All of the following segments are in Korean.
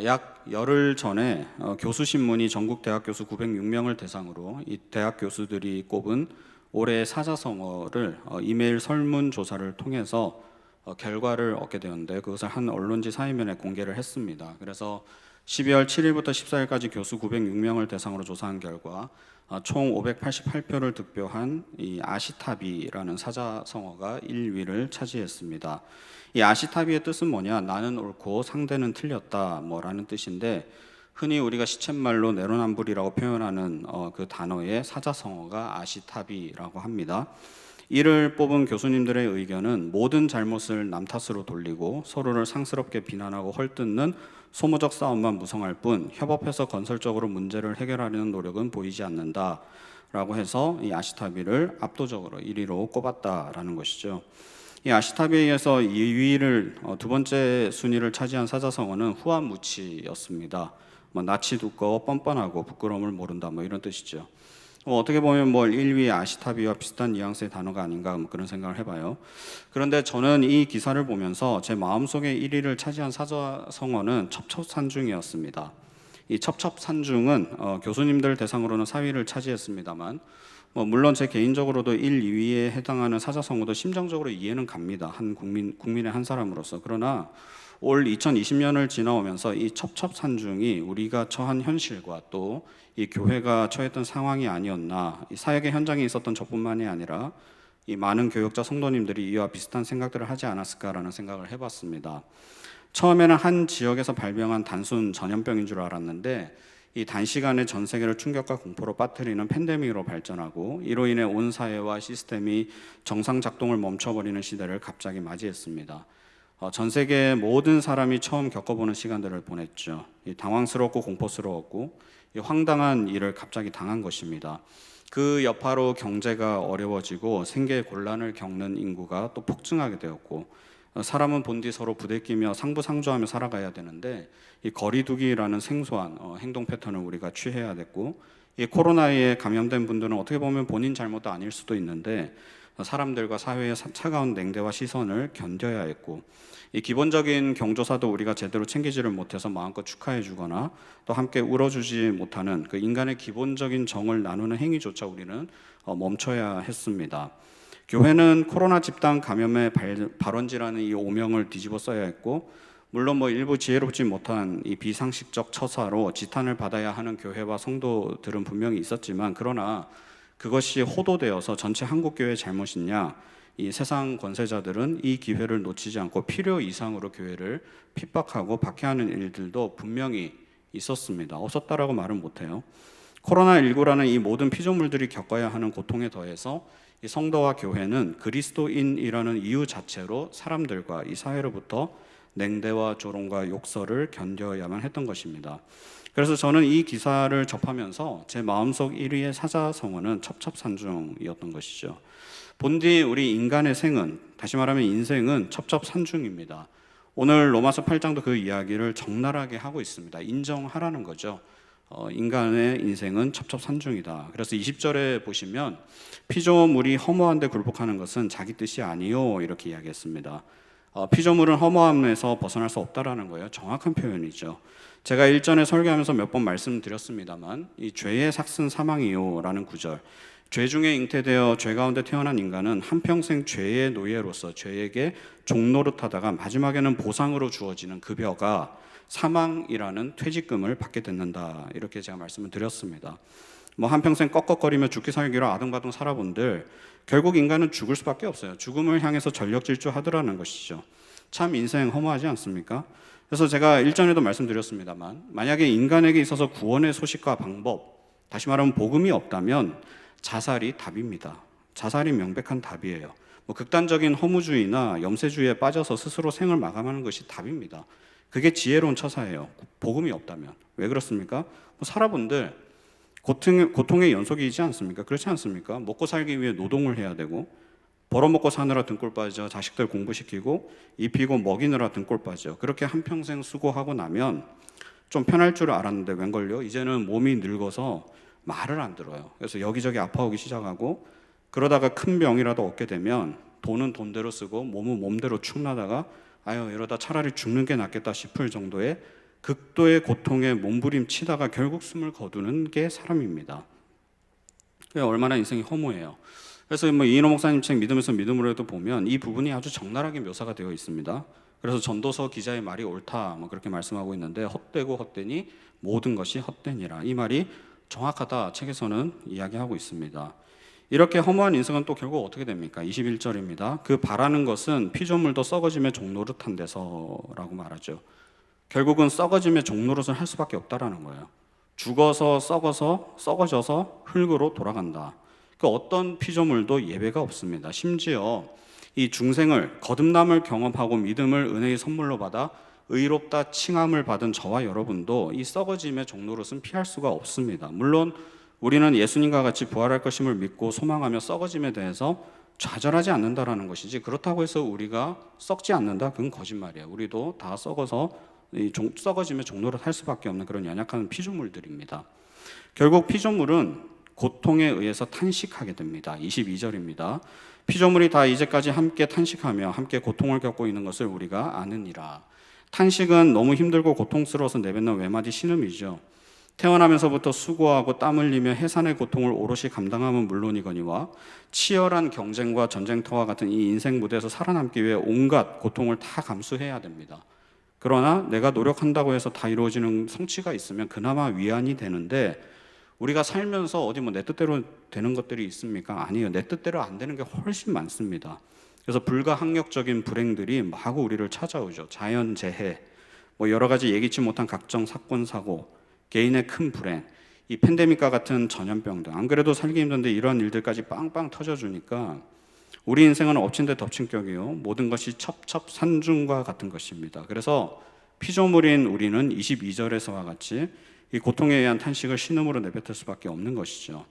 약 열흘 전에 교수신문이 전국 대학 교수 906명을 대상으로 이 대학 교수들이 꼽은 올해 사자성어를 이메일 설문조사를 통해서 결과를 얻게 되었는데, 그것을 한 언론지 사이면에 공개를 했습니다. 그래서 12월 7일부터 14일까지 교수 906명을 대상으로 조사한 결과 총 588표를 득표한 이 아시타비라는 사자성어가 1위를 차지했습니다. 이 아시타비의 뜻은 뭐냐? 나는 옳고 상대는 틀렸다 라는 뜻인데, 흔히 우리가 시쳇말로 내로남불이라고 표현하는 그 단어의 사자성어가 아시타비라고 합니다. 이를 뽑은 교수님들의 의견은 모든 잘못을 남 탓으로 돌리고 서로를 상스럽게 비난하고 헐뜯는 소모적 싸움만 무성할 뿐 협업해서 건설적으로 문제를 해결하려는 노력은 보이지 않는다 라고 해서 이 아시타비를 압도적으로 1위로 꼽았다라는 것이죠. 이 아시타비에 의해서 2위를 두 번째 순위를 차지한 사자성어는 후한무치였습니다. 낯이 두꺼워 뻔뻔하고 부끄러움을 모른다 이런 뜻이죠. 어떻게 보면 1위 아시타비와 비슷한 뉘앙스의 단어가 아닌가 그런 생각을 해봐요. 그런데 저는 이 기사를 보면서 제 마음속에 1위를 차지한 사자성어는 첩첩산중이었습니다. 이 첩첩산중은 교수님들 대상으로는 4위를 차지했습니다만, 물론 제 개인적으로도 1, 2위에 해당하는 사자성어도 심정적으로 이해는 갑니다. 한 국민의 한 사람으로서. 그러나 올 2020년을 지나오면서 이 첩첩산중이 우리가 처한 현실과 또 이 교회가 처했던 상황이 아니었나, 이 사역의 현장에 있었던 저뿐만이 아니라 이 많은 교역자 성도님들이 이와 비슷한 생각들을 하지 않았을까라는 생각을 해봤습니다. 처음에는 한 지역에서 발병한 단순 전염병인 줄 알았는데, 이 단시간에 전 세계를 충격과 공포로 빠뜨리는 팬데믹으로 발전하고 이로 인해 온 사회와 시스템이 정상 작동을 멈춰버리는 시대를 갑자기 맞이했습니다. 전 세계의 모든 사람이 처음 겪어보는 시간들을 보냈죠. 당황스럽고 공포스러웠고 이 황당한 일을 갑자기 당한 것입니다. 그 여파로 경제가 어려워지고 생계의 곤란을 겪는 인구가 또 폭증하게 되었고, 사람은 본디 서로 부대끼며 상부상조하며 살아가야 되는데 이 거리두기라는 생소한 행동 패턴을 우리가 취해야 됐고, 이 코로나에 감염된 분들은 어떻게 보면 본인 잘못도 아닐 수도 있는데 사람들과 사회의 차가운 냉대와 시선을 견뎌야 했고, 이 기본적인 경조사도 우리가 제대로 챙기지를 못해서 마음껏 축하해 주거나 또 함께 울어주지 못하는 그 인간의 기본적인 정을 나누는 행위조차 우리는 멈춰야 했습니다. 교회는 코로나 집단 감염의 발원지라는 이 오명을 뒤집어 써야 했고, 물론 일부 지혜롭지 못한 이 비상식적 처사로 지탄을 받아야 하는 교회와 성도들은 분명히 있었지만, 그러나 그것이 호도되어서 전체 한국교회의 잘못이냐? 이 세상 권세자들은 이 기회를 놓치지 않고 필요 이상으로 교회를 핍박하고 박해하는 일들도 분명히 있었습니다. 없었다라고 말은 못해요. 코로나19라는 이 모든 피조물들이 겪어야 하는 고통에 더해서 이 성도와 교회는 그리스도인이라는 이유 자체로 사람들과 이 사회로부터 냉대와 조롱과 욕설을 견뎌야만 했던 것입니다. 그래서 저는 이 기사를 접하면서 제 마음속 1위의 사자성어는 첩첩산중이었던 것이죠. 본디 우리 인간의 생은, 다시 말하면 인생은 첩첩산중입니다. 오늘 로마서 8장도 그 이야기를 적나라하게 하고 있습니다. 인정하라는 거죠. 인간의 인생은 첩첩산중이다. 그래서 20절에 보시면 피조물이 허무한데 굴복하는 것은 자기 뜻이 아니요 이렇게 이야기했습니다. 피조물은 허무함에서 벗어날 수 없다라는 거예요. 정확한 표현이죠. 제가 일전에 설교하면서 몇 번 말씀드렸습니다만, 이 죄의 삭은 사망이요 라는 구절, 죄 중에 잉태되어 죄 가운데 태어난 인간은 한평생 죄의 노예로서 죄에게 종노릇하다가 마지막에는 보상으로 주어지는 급여가 사망이라는 퇴직금을 받게 된다, 이렇게 제가 말씀을 드렸습니다. 한평생 꺽꺽거리며 죽기 살기로 아등바등 살아본들 결국 인간은 죽을 수밖에 없어요. 죽음을 향해서 전력 질주하더라는 것이죠. 참 인생 허무하지 않습니까? 그래서 제가 일전에도 말씀드렸습니다만, 만약에 인간에게 있어서 구원의 소식과 방법, 다시 말하면 복음이 없다면 자살이 답입니다. 자살이 명백한 답이에요. 극단적인 허무주의나 염세주의에 빠져서 스스로 생을 마감하는 것이 답입니다. 그게 지혜로운 처사예요. 복음이 없다면. 왜 그렇습니까? 살아본들 고통의 연속이지 않습니까? 그렇지 않습니까? 먹고 살기 위해 노동을 해야 되고, 벌어먹고 사느라 등골 빠져 자식들 공부시키고 입히고 먹이느라 등골 빠져, 그렇게 한평생 수고하고 나면 좀 편할 줄 알았는데 웬걸요? 이제는 몸이 늙어서 말을 안 들어요. 그래서 여기저기 아파오기 시작하고, 그러다가 큰 병이라도 얻게 되면 돈은 돈대로 쓰고 몸은 몸대로 축나다가 아유 이러다 차라리 죽는 게 낫겠다 싶을 정도의 극도의 고통에 몸부림치다가 결국 숨을 거두는 게 사람입니다. 얼마나 인생이 허무해요. 그래서 뭐 이인호 목사님 책 믿음에서 믿음으로도 보면 이 부분이 아주 적나라하게 묘사가 되어 있습니다. 그래서 전도서 기자의 말이 옳다 뭐 그렇게 말씀하고 있는데, 헛되고 헛되니 모든 것이 헛되니라, 이 말이 정확하다 책에서는 이야기하고 있습니다. 이렇게 허무한 인생은 또 결국 어떻게 됩니까? 21절입니다. 그 바라는 것은 피조물도 썩어짐의 종노릇한 데서라고 말하죠. 결국은 썩어짐의 종노릇을 할 수밖에 없다라는 거예요. 죽어서 썩어서 썩어져서 흙으로 돌아간다. 그 어떤 피조물도 예외가 없습니다. 심지어 이 중생을, 거듭남을 경험하고 믿음을 은혜의 선물로 받아 의롭다 칭함을 받은 저와 여러분도 이 썩어짐의 종노릇은 피할 수가 없습니다. 물론 우리는 예수님과 같이 부활할 것임을 믿고 소망하며 썩어짐에 대해서 좌절하지 않는다라는 것이지, 그렇다고 해서 우리가 썩지 않는다, 그건 거짓말이에요. 우리도 다 썩어서 썩어짐의 종노릇 할 수밖에 없는 그런 연약한 피조물들입니다. 결국 피조물은 고통에 의해서 탄식하게 됩니다. 22절입니다. 피조물이 다 이제까지 함께 탄식하며 함께 고통을 겪고 있는 것을 우리가 아느니라. 탄식은 너무 힘들고 고통스러워서 내뱉는 외마디 신음이죠. 태어나면서부터 수고하고 땀 흘리며 해산의 고통을 오롯이 감당함은 물론이거니와 치열한 경쟁과 전쟁터와 같은 이 인생 무대에서 살아남기 위해 온갖 고통을 다 감수해야 됩니다. 그러나 내가 노력한다고 해서 다 이루어지는 성취가 있으면 그나마 위안이 되는데, 우리가 살면서 어디 뭐 내 뜻대로 되는 것들이 있습니까? 아니에요. 내 뜻대로 안 되는 게 훨씬 많습니다. 그래서 불가항력적인 불행들이 마구 우리를 찾아오죠. 자연재해, 뭐 여러 가지 예기치 못한 각종 사건 사고, 개인의 큰 불행, 이 팬데믹과 같은 전염병 등, 안 그래도 살기 힘든데 이런 일들까지 빵빵 터져주니까 우리 인생은 엎친 데 덮친 격이요, 모든 것이 첩첩산중과 같은 것입니다. 그래서 피조물인 우리는 22절에서와 같이 이 고통에 의한 탄식을 신음으로 내뱉을 수밖에 없는 것이죠.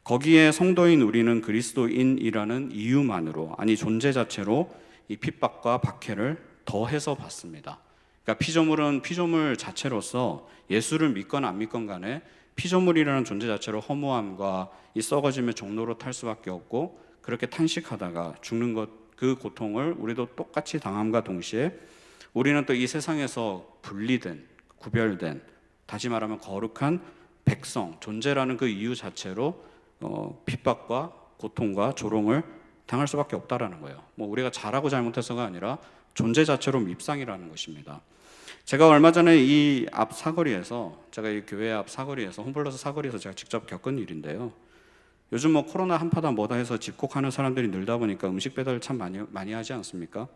거기에 성도인 우리는 그리스도인이라는 이유만으로, 아니 존재 자체로 이 핍박과 박해를 더해서 받습니다. 그러니까 피조물은 피조물 자체로서 예수를 믿건 안 믿건 간에 피조물이라는 존재 자체로 허무함과 이 썩어짐의 종로로 탈 수밖에 없고, 그렇게 탄식하다가 죽는 것, 그 고통을 우리도 똑같이 당함과 동시에 우리는 또 이 세상에서 분리된, 구별된, 다시 말하면 거룩한 백성, 존재라는 그 이유 자체로 핍박과 고통과 조롱을 당할 수밖에 없다라는 거예요. 뭐 우리가 잘하고 잘못해서가 아니라 존재 자체로 밉상이라는 것입니다. 제가 얼마 전에 이 앞 사거리에서, 제가 이 교회 앞 사거리에서, 홈플러스 사거리에서 제가 직접 겪은 일인데요. 요즘 뭐 코로나 한파다 뭐다 해서 집콕하는 사람들이 늘다 보니까 음식 배달을 참 많이 하지 않습니까?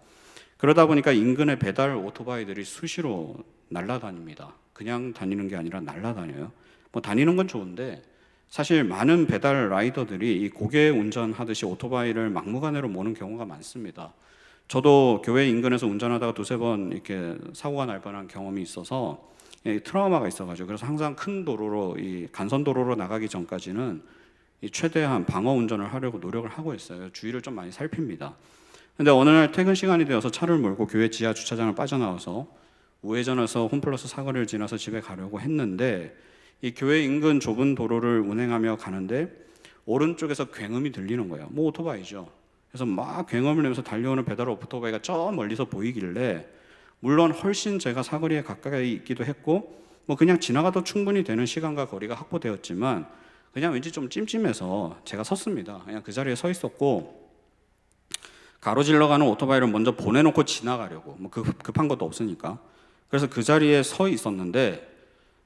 그러다 보니까 인근의 배달 오토바이들이 수시로 날아다닙니다. 그냥 다니는 게 아니라 날아다녀요. 뭐 다니는 건 좋은데 사실 많은 배달 라이더들이 이 고개 운전하듯이 오토바이를 막무가내로 모는 경우가 많습니다. 저도 교회 인근에서 운전하다가 두세 번 이렇게 사고가 날 뻔한 경험이 있어서 트라우마가 있어가지고, 그래서 항상 큰 도로로, 이 간선도로로 나가기 전까지는 최대한 방어 운전을 하려고 노력을 하고 있어요. 주위를 좀 많이 살핍니다. 근데 어느 날 퇴근 시간이 되어서 차를 몰고 교회 지하 주차장을 빠져나와서 우회전해서 홈플러스 사거리를 지나서 집에 가려고 했는데, 이 교회 인근 좁은 도로를 운행하며 가는데 오른쪽에서 굉음이 들리는 거예요. 뭐 오토바이죠. 그래서 막 굉음을 내면서 달려오는 배달 오토바이가 저 멀리서 보이길래, 물론 훨씬 제가 사거리에 가까이 있기도 했고 뭐 그냥 지나가도 충분히 되는 시간과 거리가 확보되었지만, 그냥 왠지 좀 찜찜해서 제가 섰습니다. 그냥 그 자리에 서 있었고, 가로질러 가는 오토바이를 먼저 보내놓고 지나가려고, 뭐 급한 것도 없으니까. 그래서 그 자리에 서 있었는데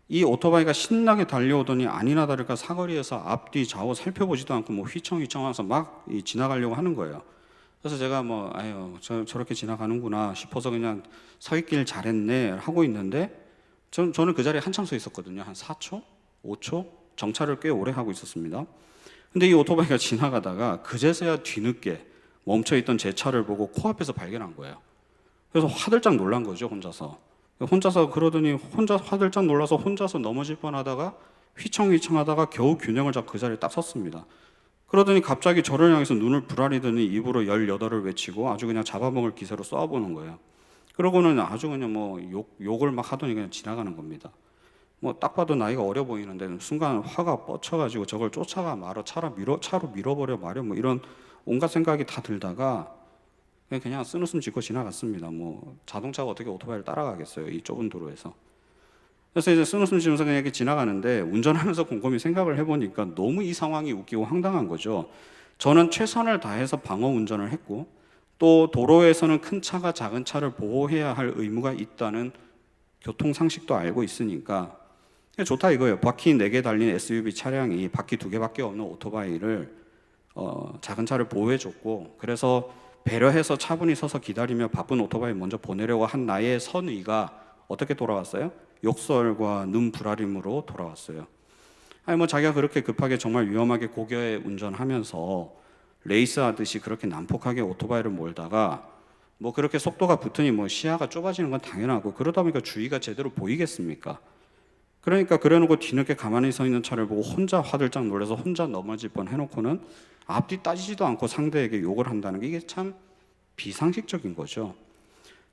이 오토바이가 신나게 달려오더니 아니나 다를까 사거리에서 앞뒤 좌우 살펴보지도 않고 뭐 휘청휘청 하면서 막 지나가려고 하는 거예요. 그래서 제가 뭐 아유 저렇게 지나가는구나 싶어서 그냥 서 있길 잘했네 하고 있는데, 저는 그 자리에 한참 서 있었거든요. 한 4초? 5초? 정차를 꽤 오래 하고 있었습니다. 근데 이 오토바이가 지나가다가 그제서야 뒤늦게 멈춰있던 제 차를 보고 코앞에서 발견한 거예요. 그래서 화들짝 놀란 거죠, 혼자서. 그러더니 혼자 화들짝 놀라서 혼자서 넘어질 뻔하다가 휘청휘청 하다가 겨우 균형을 잡고 그 자리에 딱 섰습니다. 그러더니 갑자기 저를 향해서 눈을 부라리더니 입으로 18을 외치고 아주 그냥 잡아먹을 기세로 쏘아보는 거예요. 그러고는 아주 그냥 뭐 욕을 막 하더니 그냥 지나가는 겁니다. 뭐 딱 봐도 나이가 어려 보이는데 순간 화가 뻗쳐가지고 저걸 쫓아가 말어, 차로 밀어버려 말여, 뭐 이런 온갖 생각이 다 들다가 그냥 쓴웃음 짓고 지나갔습니다. 뭐 자동차가 어떻게 오토바이를 따라가겠어요, 이 좁은 도로에서. 그래서 이제 쓴웃음 지면서 그냥 이렇게 지나가는데 운전하면서 곰곰이 생각을 해보니까 너무 이 상황이 웃기고 황당한 거죠. 저는 최선을 다해서 방어 운전을 했고 또 도로에서는 큰 차가 작은 차를 보호해야 할 의무가 있다는 교통 상식도 알고 있으니까 좋다 이거예요. 바퀴 4개 달린 SUV 차량이 바퀴 2개밖에 없는 오토바이를 작은 차를 보호해줬고, 그래서 배려해서 차분히 서서 기다리며 바쁜 오토바이 먼저 보내려고 한 나의 선의가 어떻게 돌아왔어요? 욕설과 눈부라림으로 돌아왔어요. 아니 뭐 자기가 그렇게 급하게 정말 위험하게 고교에 운전하면서 레이스하듯이 그렇게 난폭하게 오토바이를 몰다가 뭐 그렇게 속도가 붙으니 뭐 시야가 좁아지는 건 당연하고, 그러다 보니까 주위가 제대로 보이겠습니까? 그러니까 그래놓고 뒤늦게 가만히 서 있는 차를 보고 혼자 화들짝 놀라서 혼자 넘어질 뻔 해놓고는 앞뒤 따지지도 않고 상대에게 욕을 한다는 게 이게 참 비상식적인 거죠.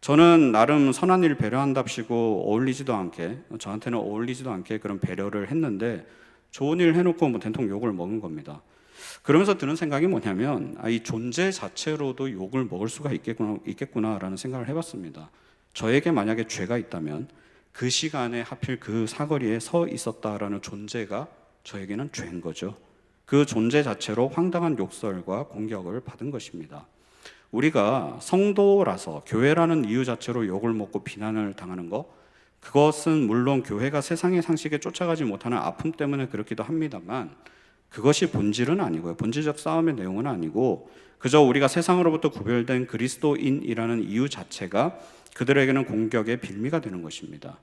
저는 나름 선한 일 배려한답시고 어울리지도 않게, 저한테는 어울리지도 않게 그런 배려를 했는데 좋은 일 해놓고 뭐 된통 욕을 먹은 겁니다. 그러면서 드는 생각이 뭐냐면 이 존재 자체로도 욕을 먹을 수가 있겠구나라는 생각을 해봤습니다. 저에게 만약에 죄가 있다면 그 시간에 하필 그 사거리에 서 있었다라는 존재가 저에게는 죄인 거죠. 그 존재 자체로 황당한 욕설과 공격을 받은 것입니다. 우리가 성도라서 교회라는 이유 자체로 욕을 먹고 비난을 당하는 것, 그것은 물론 교회가 세상의 상식에 쫓아가지 못하는 아픔 때문에 그렇기도 합니다만 그것이 본질은 아니고요. 본질적 싸움의 내용은 아니고 그저 우리가 세상으로부터 구별된 그리스도인이라는 이유 자체가 그들에게는 공격의 빌미가 되는 것입니다.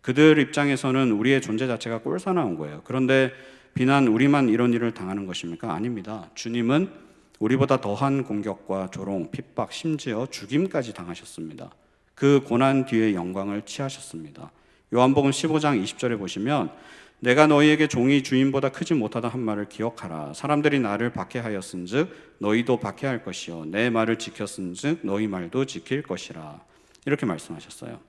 그들 입장에서는 우리의 존재 자체가 꼴사나운 거예요. 그런데 비난 우리만 이런 일을 당하는 것입니까? 아닙니다. 주님은 우리보다 더한 공격과 조롱, 핍박, 심지어 죽임까지 당하셨습니다. 그 고난 뒤에 영광을 취하셨습니다. 요한복음 15장 20절에 보시면 내가 너희에게 종이 주인보다 크지 못하다 한 말을 기억하라. 사람들이 나를 박해하였은즉 너희도 박해할 것이요 내 말을 지켰은즉 너희 말도 지킬 것이라. 이렇게 말씀하셨어요.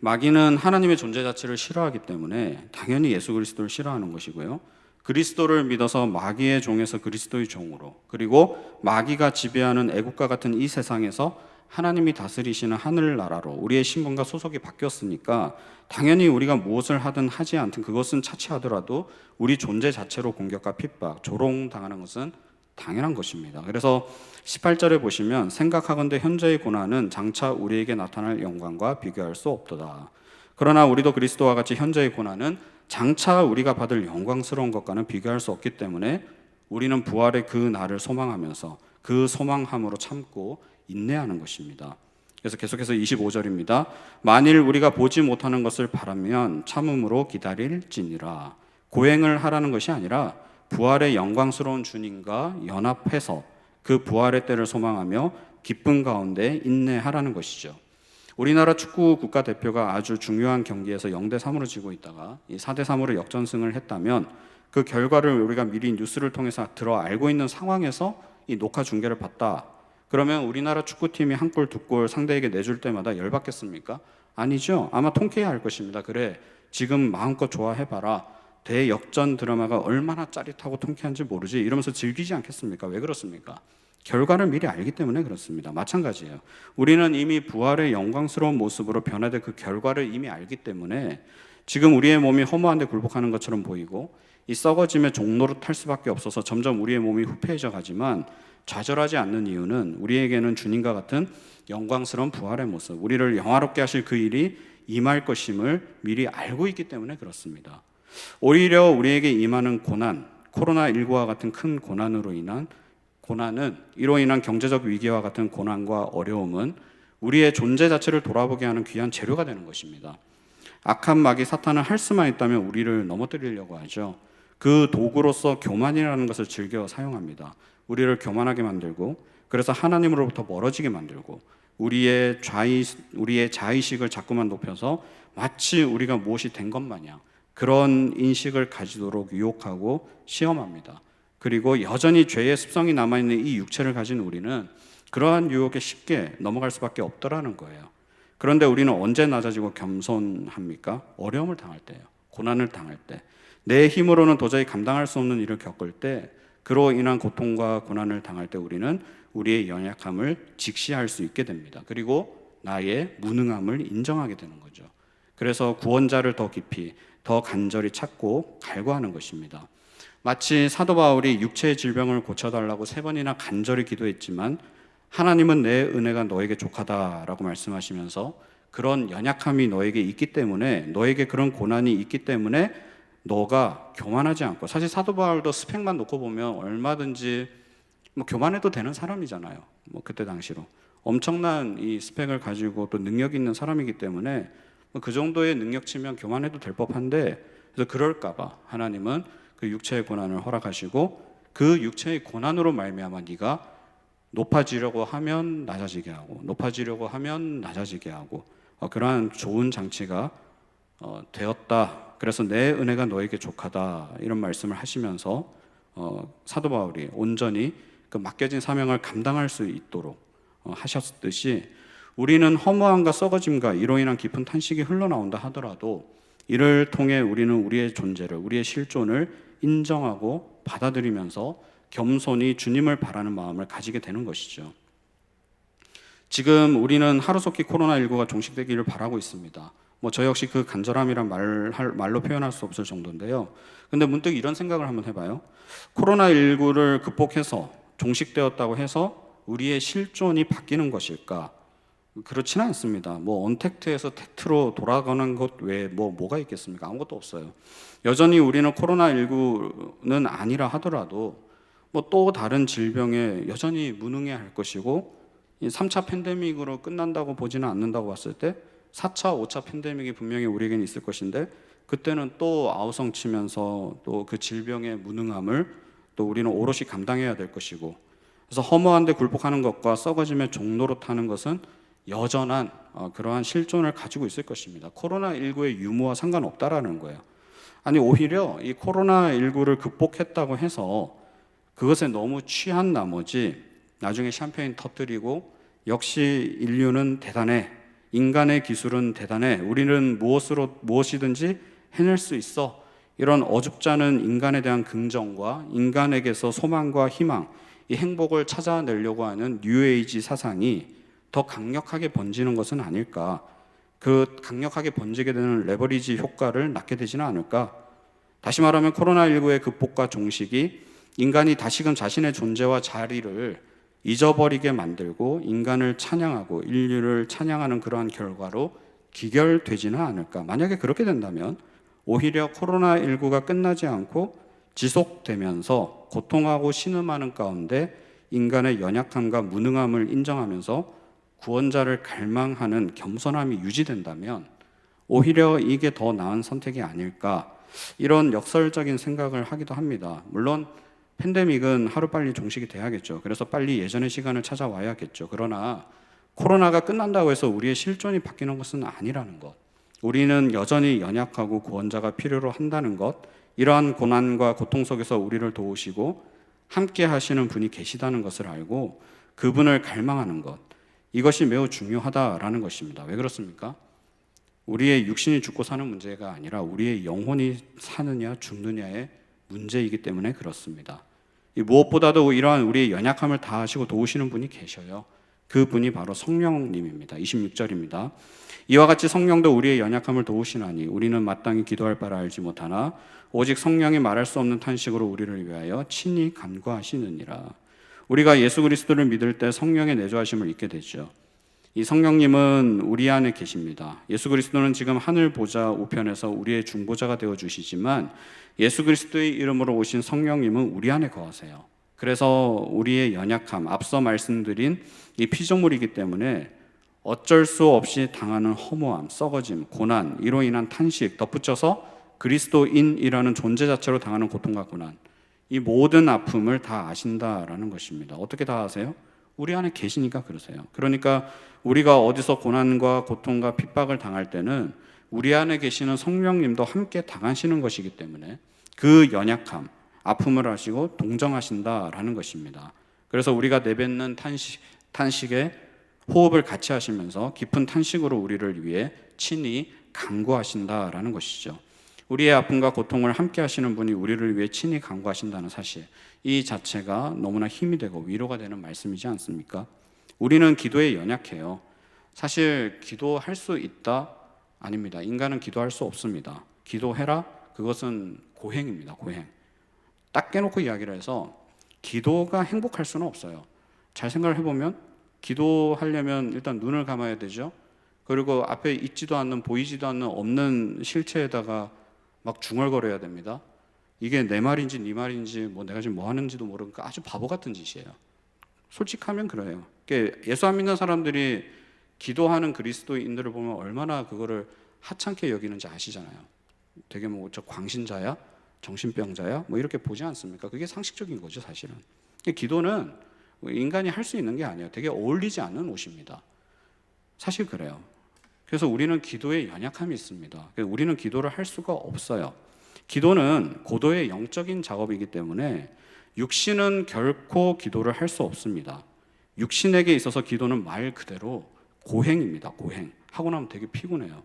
마귀는 하나님의 존재 자체를 싫어하기 때문에 당연히 예수 그리스도를 싫어하는 것이고요. 그리스도를 믿어서 마귀의 종에서 그리스도의 종으로, 그리고 마귀가 지배하는 애국과 같은 이 세상에서 하나님이 다스리시는 하늘나라로 우리의 신분과 소속이 바뀌었으니까 당연히 우리가 무엇을 하든 하지 않든 그것은 차치하더라도 우리 존재 자체로 공격과 핍박, 조롱당하는 것은 당연한 것입니다. 그래서 18절에 보시면 생각하건대 현재의 고난은 장차 우리에게 나타날 영광과 비교할 수 없도다. 그러나 우리도 그리스도와 같이 현재의 고난은 장차 우리가 받을 영광스러운 것과는 비교할 수 없기 때문에 우리는 부활의 그 날을 소망하면서 그 소망함으로 참고 인내하는 것입니다. 그래서 계속해서 25절입니다. 만일 우리가 보지 못하는 것을 바라면 참음으로 기다릴지니라. 고행을 하라는 것이 아니라 부활의 영광스러운 주님과 연합해서 그 부활의 때를 소망하며 기쁨 가운데 인내하라는 것이죠. 우리나라 축구 국가대표가 아주 중요한 경기에서 0대3으로 지고 있다가 4대3으로 역전승을 했다면 그 결과를 우리가 미리 뉴스를 통해서 들어 알고 있는 상황에서 이 녹화 중계를 봤다. 그러면 우리나라 축구팀이 한 골, 두 골 상대에게 내줄 때마다 열받겠습니까? 아니죠. 아마 통쾌해할 것입니다. 그래, 지금 마음껏 좋아해봐라. 대역전 드라마가 얼마나 짜릿하고 통쾌한지 모르지 이러면서 즐기지 않겠습니까? 왜 그렇습니까? 결과를 미리 알기 때문에 그렇습니다. 마찬가지예요. 우리는 이미 부활의 영광스러운 모습으로 변화된 그 결과를 이미 알기 때문에 지금 우리의 몸이 허무한데 굴복하는 것처럼 보이고 이 썩어짐의 종로로 탈 수밖에 없어서 점점 우리의 몸이 후패해져 가지만 좌절하지 않는 이유는 우리에게는 주님과 같은 영광스러운 부활의 모습, 우리를 영화롭게 하실 그 일이 임할 것임을 미리 알고 있기 때문에 그렇습니다. 오히려 우리에게 임하는 고난, 코로나19와 같은 큰 고난은 이로 인한 경제적 위기와 같은 고난과 어려움은 우리의 존재 자체를 돌아보게 하는 귀한 재료가 되는 것입니다. 악한 마귀 사탄은 할 수만 있다면 우리를 넘어뜨리려고 하죠. 그 도구로서 교만이라는 것을 즐겨 사용합니다. 우리를 교만하게 만들고 그래서 하나님으로부터 멀어지게 만들고 우리의 자의식을 자꾸만 높여서 마치 우리가 무엇이 된 것 마냥 그런 인식을 가지도록 유혹하고 시험합니다. 그리고 여전히 죄의 습성이 남아있는 이 육체를 가진 우리는 그러한 유혹에 쉽게 넘어갈 수밖에 없더라는 거예요. 그런데 우리는 언제 낮아지고 겸손합니까? 어려움을 당할 때요. 고난을 당할 때. 내 힘으로는 도저히 감당할 수 없는 일을 겪을 때, 그로 인한 고통과 고난을 당할 때 우리는 우리의 연약함을 직시할 수 있게 됩니다. 그리고 나의 무능함을 인정하게 되는 거죠. 그래서 구원자를 더 깊이, 더 간절히 찾고 갈구하는 것입니다. 마치 사도 바울이 육체의 질병을 고쳐달라고 3번이나 간절히 기도했지만 하나님은 내 은혜가 너에게 족하다라고 말씀하시면서 그런 연약함이 너에게 있기 때문에, 너에게 그런 고난이 있기 때문에 너가 교만하지 않고, 사실 사도 바울도 스펙만 놓고 보면 얼마든지 교만해도 되는 사람이잖아요. 그때 당시로 엄청난 이 스펙을 가지고 또 능력 있는 사람이기 때문에 그 정도의 능력치면 교만해도 될 법한데, 그래서 그럴까봐 하나님은 그 육체의 고난을 허락하시고 그 육체의 고난으로 말미암아 네가 높아지려고 하면 낮아지게 하고 높아지려고 하면 낮아지게 하고 그러한 좋은 장치가 되었다. 그래서 내 은혜가 너에게 족하다, 이런 말씀을 하시면서 사도 바울이 온전히 그 맡겨진 사명을 감당할 수 있도록 하셨듯이, 우리는 허무함과 썩어짐과 이로 인한 깊은 탄식이 흘러나온다 하더라도 이를 통해 우리는 우리의 존재를, 우리의 실존을 인정하고 받아들이면서 겸손히 주님을 바라는 마음을 가지게 되는 것이죠. 지금 우리는 하루속히 코로나19가 종식되기를 바라고 있습니다. 저 역시 그 간절함이란 말로 표현할 수 없을 정도인데요. 근데 문득 이런 생각을 한번 해봐요. 코로나19를 극복해서 종식되었다고 해서 우리의 실존이 바뀌는 것일까? 그렇지는 않습니다. 언택트에서 택트로 돌아가는 것 외에 뭐가 있겠습니까? 아무것도 없어요. 여전히 우리는 코로나19는 아니라 하더라도 또 다른 질병에 여전히 무능해야 할 것이고, 이 3차 팬데믹으로 끝난다고 보지는 않는다고 봤을 때 4차, 5차 팬데믹이 분명히 우리에게는 있을 것인데, 그때는 또 아우성치면서 또 그 질병의 무능함을 또 우리는 오롯이 감당해야 될 것이고, 그래서 허무한데 굴복하는 것과 썩어짐의 종로로 타는 것은 여전한 그러한 실존을 가지고 있을 것입니다. 코로나19의 유무와 상관없다라는 거예요. 아니, 오히려 이 코로나19를 극복했다고 해서 그것에 너무 취한 나머지 나중에 샴페인 터뜨리고 역시 인류는 대단해, 인간의 기술은 대단해, 우리는 무엇이든지 해낼 수 있어, 이런 어줍지 않은 인간에 대한 긍정과 인간에게서 소망과 희망, 이 행복을 찾아내려고 하는 뉴에이지 사상이 더 강력하게 번지는 것은 아닐까, 그 강력하게 번지게 되는 레버리지 효과를 낳게 되지는 않을까. 다시 말하면 코로나19의 극복과 종식이 인간이 다시금 자신의 존재와 자리를 잊어버리게 만들고 인간을 찬양하고 인류를 찬양하는 그러한 결과로 기결되지는 않을까. 만약에 그렇게 된다면 오히려 코로나19가 끝나지 않고 지속되면서 고통하고 신음하는 가운데 인간의 연약함과 무능함을 인정하면서 구원자를 갈망하는 겸손함이 유지된다면 오히려 이게 더 나은 선택이 아닐까, 이런 역설적인 생각을 하기도 합니다. 물론 팬데믹은 하루빨리 종식이 돼야겠죠. 그래서 빨리 예전의 시간을 찾아와야겠죠. 그러나 코로나가 끝난다고 해서 우리의 실존이 바뀌는 것은 아니라는 것, 우리는 여전히 연약하고 구원자가 필요로 한다는 것, 이러한 고난과 고통 속에서 우리를 도우시고 함께 하시는 분이 계시다는 것을 알고 그분을 갈망하는 것, 이것이 매우 중요하다라는 것입니다. 왜 그렇습니까? 우리의 육신이 죽고 사는 문제가 아니라 우리의 영혼이 사느냐 죽느냐의 문제이기 때문에 그렇습니다. 무엇보다도 이러한 우리의 연약함을 다하시고 도우시는 분이 계셔요. 그 분이 바로 성령님입니다. 26절입니다. 이와 같이 성령도 우리의 연약함을 도우시나니 우리는 마땅히 기도할 바를 알지 못하나 오직 성령이 말할 수 없는 탄식으로 우리를 위하여 친히 간구하시느니라. 우리가 예수 그리스도를 믿을 때 성령의 내주하심을 잊게 되죠. 이 성령님은 우리 안에 계십니다. 예수 그리스도는 지금 하늘 보좌 우편에서 우리의 중보자가 되어주시지만 예수 그리스도의 이름으로 오신 성령님은 우리 안에 거하세요. 그래서 우리의 연약함, 앞서 말씀드린 이 피조물이기 때문에 어쩔 수 없이 당하는 허무함, 썩어짐, 고난, 이로 인한 탄식, 덧붙여서 그리스도인이라는 존재 자체로 당하는 고통과 고난, 이 모든 아픔을 다 아신다라는 것입니다. 어떻게 다 아세요? 우리 안에 계시니까 그러세요. 그러니까 우리가 어디서 고난과 고통과 핍박을 당할 때는 우리 안에 계시는 성령님도 함께 당하시는 것이기 때문에 그 연약함, 아픔을 아시고 동정하신다라는 것입니다. 그래서 우리가 내뱉는 탄식에 호흡을 같이 하시면서 깊은 탄식으로 우리를 위해 친히 간구하신다라는 것이죠. 우리의 아픔과 고통을 함께 하시는 분이 우리를 위해 친히 간구하신다는 사실, 이 자체가 너무나 힘이 되고 위로가 되는 말씀이지 않습니까? 우리는 기도에 연약해요. 사실 기도할 수 있다, 아닙니다. 인간은 기도할 수 없습니다. 기도해라? 그것은 고행입니다. 고행. 딱 깨놓고 이야기를 해서 기도가 행복할 수는 없어요. 잘 생각을 해보면 기도하려면 일단 눈을 감아야 되죠. 그리고 앞에 있지도 않는, 보이지도 않는 없는 실체에다가 막 중얼거려야 됩니다. 이게 내 말인지 네 말인지 내가 지금 뭐 하는지도 모르니까 아주 바보 같은 짓이에요. 솔직하면 그래요. 예수 안 믿는 사람들이 기도하는 그리스도인들을 보면 얼마나 그거를 하찮게 여기는지 아시잖아요. 되게 저 광신자야? 정신병자야? 이렇게 보지 않습니까? 그게 상식적인 거죠, 사실은. 기도는 인간이 할 수 있는 게 아니에요. 되게 어울리지 않는 옷입니다. 사실 그래요. 그래서 우리는 기도에 연약함이 있습니다. 우리는 기도를 할 수가 없어요. 기도는 고도의 영적인 작업이기 때문에 육신은 결코 기도를 할 수 없습니다. 육신에게 있어서 기도는 말 그대로 고행입니다. 고행. 하고 나면 되게 피곤해요.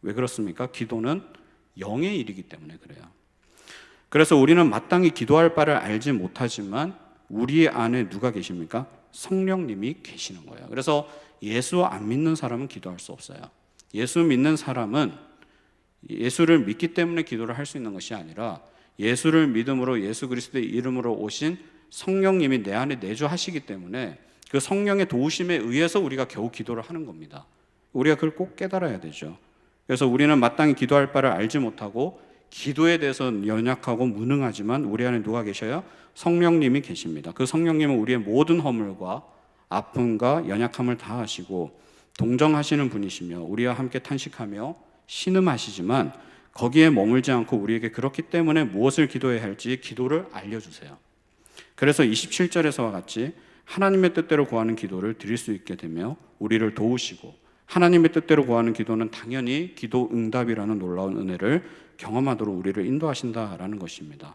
왜 그렇습니까? 기도는 영의 일이기 때문에 그래요. 그래서 우리는 마땅히 기도할 바를 알지 못하지만 우리 안에 누가 계십니까? 성령님이 계시는 거예요. 그래서 예수 안 믿는 사람은 기도할 수 없어요. 예수 믿는 사람은 예수를 믿기 때문에 기도를 할 수 있는 것이 아니라 예수를 믿음으로 예수 그리스도의 이름으로 오신 성령님이 내 안에 내주하시기 때문에 그 성령의 도우심에 의해서 우리가 겨우 기도를 하는 겁니다. 우리가 그걸 꼭 깨달아야 되죠. 그래서 우리는 마땅히 기도할 바를 알지 못하고 기도에 대해서 연약하고 무능하지만 우리 안에 누가 계셔요? 성령님이 계십니다. 그 성령님은 우리의 모든 허물과 아픔과 연약함을 다 아시고 동정하시는 분이시며 우리와 함께 탄식하며 신음하시지만 거기에 머물지 않고 우리에게 그렇기 때문에 무엇을 기도해야 할지 기도를 알려주세요. 그래서 27절에서와 같이 하나님의 뜻대로 구하는 기도를 드릴 수 있게 되며 우리를 도우시고 하나님의 뜻대로 구하는 기도는 당연히 기도 응답이라는 놀라운 은혜를 경험하도록 우리를 인도하신다라는 것입니다.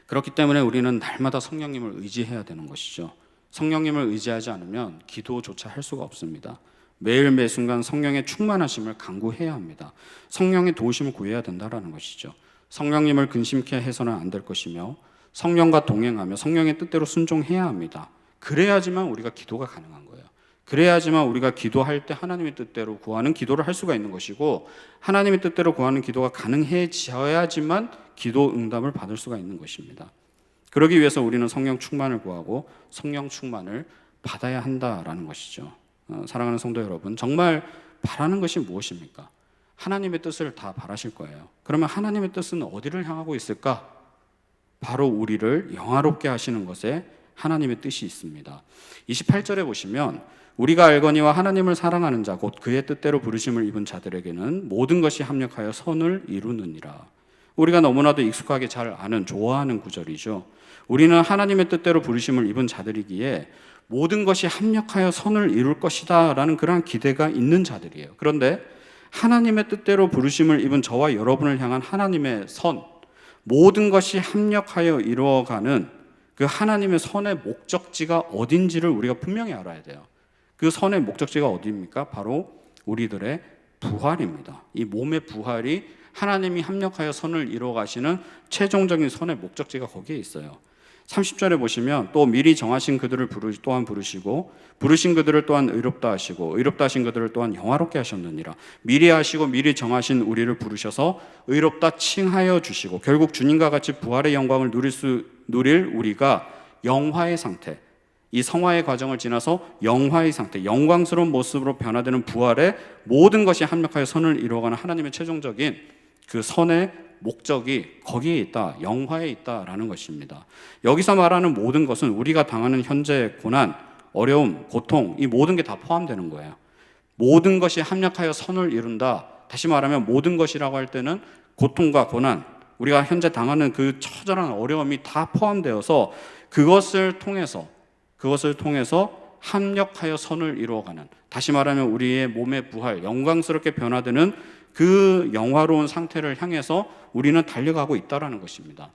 그렇기 때문에 우리는 날마다 성령님을 의지해야 되는 것이죠. 성령님을 의지하지 않으면 기도조차 할 수가 없습니다. 매일 매 순간 성령의 충만하심을 간구해야 합니다. 성령의 도우심을 구해야 된다는 것이죠. 성령님을 근심케 해서는 안 될 것이며 성령과 동행하며 성령의 뜻대로 순종해야 합니다. 그래야지만 우리가 기도가 가능한 거예요. 그래야지만 우리가 기도할 때 하나님의 뜻대로 구하는 기도를 할 수가 있는 것이고 하나님의 뜻대로 구하는 기도가 가능해져야지만 기도 응답을 받을 수가 있는 것입니다. 그러기 위해서 우리는 성령 충만을 구하고 성령 충만을 받아야 한다라는 것이죠. 사랑하는 성도 여러분, 정말 바라는 것이 무엇입니까? 하나님의 뜻을 다 바라실 거예요. 그러면 하나님의 뜻은 어디를 향하고 있을까? 바로 우리를 영화롭게 하시는 것에 하나님의 뜻이 있습니다. 28절에 보시면 우리가 알거니와 하나님을 사랑하는 자 곧 그의 뜻대로 부르심을 입은 자들에게는 모든 것이 합력하여 선을 이루느니라. 우리가 너무나도 익숙하게 잘 아는 좋아하는 구절이죠. 우리는 하나님의 뜻대로 부르심을 입은 자들이기에 모든 것이 합력하여 선을 이룰 것이다 라는 그러한 기대가 있는 자들이에요. 그런데 하나님의 뜻대로 부르심을 입은 저와 여러분을 향한 하나님의 선, 모든 것이 합력하여 이루어가는 그 하나님의 선의 목적지가 어딘지를 우리가 분명히 알아야 돼요. 그 선의 목적지가 어디입니까? 바로 우리들의 부활입니다. 이 몸의 부활이 하나님이 합력하여 선을 이루어가시는 최종적인 선의 목적지가 거기에 있어요. 30절에 보시면 또 미리 정하신 그들을 또한 부르시고 부르신 그들을 또한 의롭다 하시고 의롭다 하신 그들을 또한 영화롭게 하셨느니라. 미리 하시고 미리 정하신 우리를 부르셔서 의롭다 칭하여 주시고 결국 주님과 같이 부활의 영광을 누릴 우리가 영화의 상태, 이 성화의 과정을 지나서 영화의 상태, 영광스러운 모습으로 변화되는 부활의 모든 것이 합력하여 선을 이루어가는 하나님의 최종적인 그 선의 목적이 거기에 있다, 영화에 있다라는 것입니다. 여기서 말하는 모든 것은 우리가 당하는 현재 고난, 어려움, 고통, 이 모든 게 다 포함되는 거예요. 모든 것이 합력하여 선을 이룬다. 다시 말하면 모든 것이라고 할 때는 고통과 고난, 우리가 현재 당하는 그 처절한 어려움이 다 포함되어서 그것을 통해서 합력하여 선을 이루어가는, 다시 말하면 우리의 몸의 부활, 영광스럽게 변화되는 그 영화로운 상태를 향해서 우리는 달려가고 있다는 것입니다.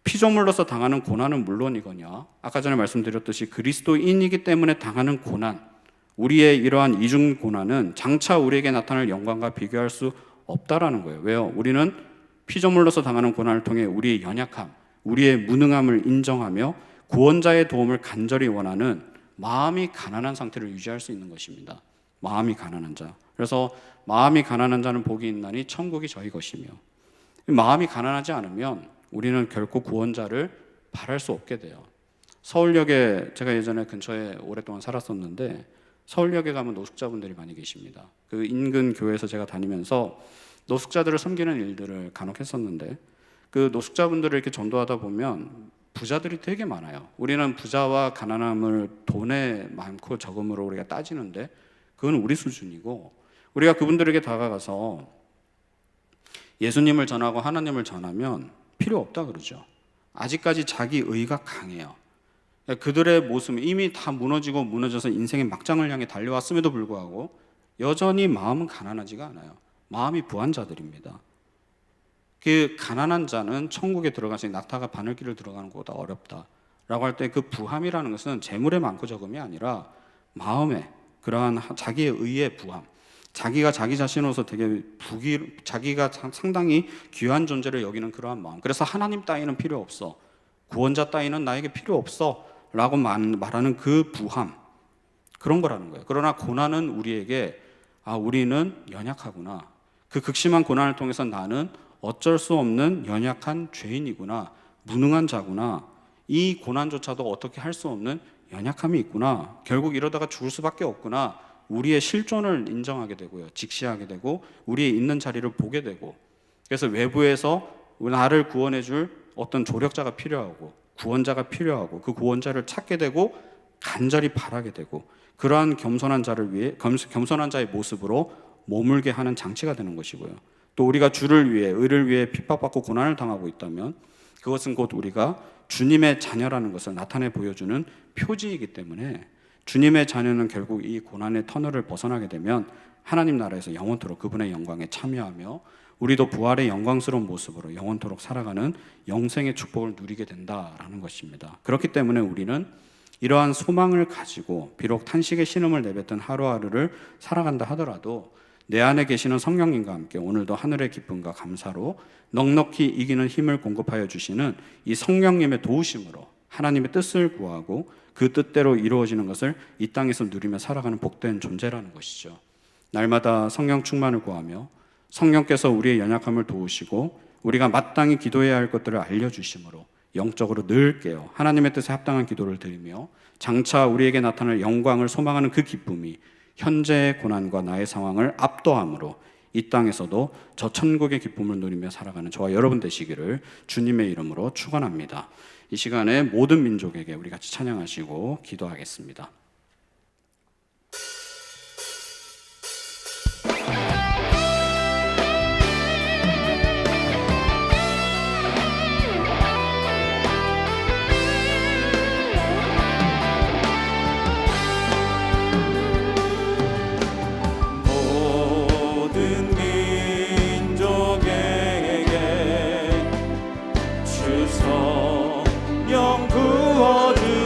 피조물로서 당하는 고난은 물론이거냐, 아까 전에 말씀드렸듯이 그리스도인이기 때문에 당하는 고난, 우리의 이러한 이중 고난은 장차 우리에게 나타날 영광과 비교할 수 없다라는 거예요. 왜요? 우리는 피조물로서 당하는 고난을 통해 우리의 연약함, 우리의 무능함을 인정하며 구원자의 도움을 간절히 원하는 마음이 가난한 상태를 유지할 수 있는 것입니다. 마음이 가난한 자. 그래서 마음이 가난한 자는 복이 있나니 천국이 저희 것이며, 마음이 가난하지 않으면 우리는 결코 구원자를 바랄 수 없게 돼요. 서울역에, 제가 예전에 근처에 오랫동안 살았었는데 서울역에 가면 노숙자분들이 많이 계십니다. 그 인근 교회에서 제가 다니면서 노숙자들을 섬기는 일들을 간혹 했었는데, 그 노숙자분들을 이렇게 전도하다 보면 부자들이 되게 많아요. 우리는 부자와 가난함을 돈의 많고 적음으로 우리가 따지는데 그건 우리 수준이고, 우리가 그분들에게 다가가서 예수님을 전하고 하나님을 전하면 필요 없다 그러죠. 아직까지 자기 의가 강해요. 그들의 모습은 이미 다 무너지고 무너져서 인생의 막장을 향해 달려왔음에도 불구하고 여전히 마음은 가난하지가 않아요. 마음이 부한 자들입니다. 그 가난한 자는 천국에 들어가서 낙타가 바늘길을 들어가는 것보다 어렵다라고 할 때, 그 부함이라는 것은 재물의 많고 적음이 아니라 마음의 그러한 자기의 의의 부함, 자기가 자기 자신으로서 되게 자기가 상당히 귀한 존재를 여기는 그러한 마음. 그래서 하나님 따위는 필요 없어, 구원자 따위는 나에게 필요 없어 라고 말하는 그 부함, 그런 거라는 거예요. 그러나 고난은 우리에게 우리는 연약하구나, 그 극심한 고난을 통해서 나는 어쩔 수 없는 연약한 죄인이구나, 무능한 자구나, 이 고난조차도 어떻게 할 수 없는 연약함이 있구나, 결국 이러다가 죽을 수밖에 없구나, 우리의 실존을 인정하게 되고요, 직시하게 되고 우리의 있는 자리를 보게 되고, 그래서 외부에서 나를 구원해 줄 어떤 조력자가 필요하고 구원자가 필요하고 그 구원자를 찾게 되고 간절히 바라게 되고, 그러한 겸손한 자를 위해 겸손한 자의 모습으로 머물게 하는 장치가 되는 것이고요. 또 우리가 주를 위해, 의를 위해 핍박받고 고난을 당하고 있다면 그것은 곧 우리가 주님의 자녀라는 것을 나타내 보여주는 표지이기 때문에, 주님의 자녀는 결국 이 고난의 터널을 벗어나게 되면 하나님 나라에서 영원토록 그분의 영광에 참여하며 우리도 부활의 영광스러운 모습으로 영원토록 살아가는 영생의 축복을 누리게 된다라는 것입니다. 그렇기 때문에 우리는 이러한 소망을 가지고 비록 탄식의 신음을 내뱉던 하루하루를 살아간다 하더라도 내 안에 계시는 성령님과 함께 오늘도 하늘의 기쁨과 감사로 넉넉히 이기는 힘을 공급하여 주시는 이 성령님의 도우심으로 하나님의 뜻을 구하고 그 뜻대로 이루어지는 것을 이 땅에서 누리며 살아가는 복된 존재라는 것이죠. 날마다 성령 충만을 구하며 성령께서 우리의 연약함을 도우시고 우리가 마땅히 기도해야 할 것들을 알려주심으로 영적으로 늘 깨어 하나님의 뜻에 합당한 기도를 드리며 장차 우리에게 나타날 영광을 소망하는 그 기쁨이 현재의 고난과 나의 상황을 압도함으로 이 땅에서도 저 천국의 기쁨을 누리며 살아가는 저와 여러분 되시기를 주님의 이름으로 축원합니다. 이 시간에 모든 민족에게 우리 같이 찬양하시고 기도하겠습니다. 영 부어주소서.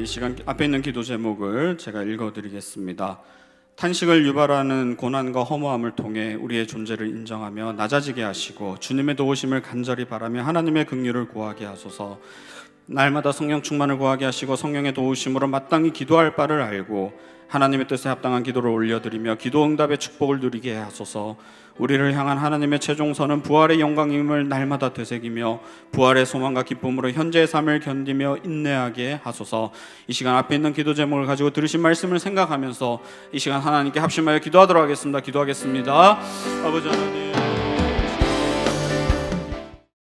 시간 앞에 있는 기도 제목을 제가 읽어드리겠습니다. 탄식을 유발하는 고난과 허무함을 통해 우리의 존재를 인정하며 낮아지게 하시고 주님의 도우심을 간절히 바라며 하나님의 긍휼을 구하게 하소서. 날마다 성령 충만을 구하게 하시고 성령의 도우심으로 마땅히 기도할 바를 알고 하나님의 뜻에 합당한 기도를 올려드리며 기도 응답의 축복을 누리게 하소서. 우리를 향한 하나님의 최종선은 부활의 영광임을 날마다 되새기며 부활의 소망과 기쁨으로 현재의 삶을 견디며 인내하게 하소서. 이 시간 앞에 있는 기도 제목을 가지고 들으신 말씀을 생각하면서 이 시간 하나님께 합심하여 기도하도록 하겠습니다. 기도하겠습니다. 아버지 하나님,